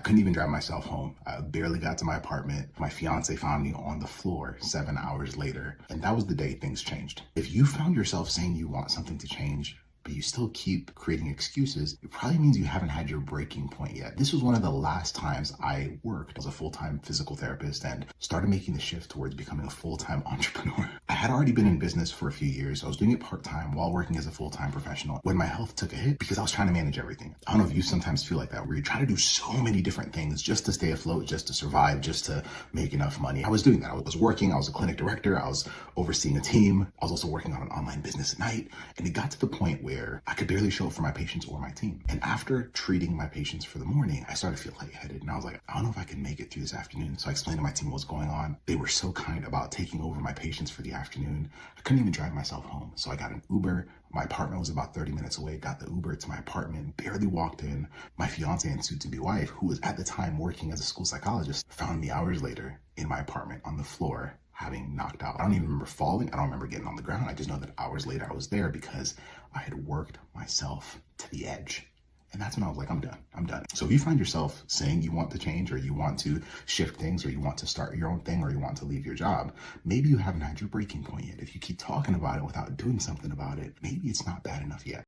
couldn't even drive myself home. I barely got to my apartment. My fiance found me on the floor 7 hours later. And that was the day things changed. If you found yourself saying you want something to change, but you still keep creating excuses, it probably means you haven't had your breaking point yet. This was one of the last times I worked as a full-time physical therapist and started making the shift towards becoming a full-time entrepreneur. I had already been in business for a few years. I was doing it part-time while working as a full-time professional when my health took a hit because I was trying to manage everything. I don't know if you sometimes feel like that, where you're trying to do so many different things just to stay afloat, just to survive, just to make enough money. I was doing that. I was working, I was a clinic director, I was overseeing a team. I was also working on an online business at night. And it got to the point where I could barely show up for my patients or my team. And after treating my patients for the morning, I started to feel lightheaded. And I was like, I don't know if I can make it through this afternoon. So I explained to my team what was going on. They were so kind about taking over my patients for the afternoon. I couldn't even drive myself home. So I got an Uber. My apartment was about 30 minutes away. Got the Uber to my apartment, barely walked in. My fiance and soon-to-be wife, who was at the time working as a school psychologist, found me hours later in my apartment on the floor, having knocked out. I don't even remember falling. I don't remember getting on the ground. I just know that hours later I was there because I had worked myself to the edge. And that's when I was like, I'm done. I'm done. So if you find yourself saying you want to change, or you want to shift things, or you want to start your own thing, or you want to leave your job, maybe you haven't had your breaking point yet. If you keep talking about it without doing something about it, maybe it's not bad enough yet.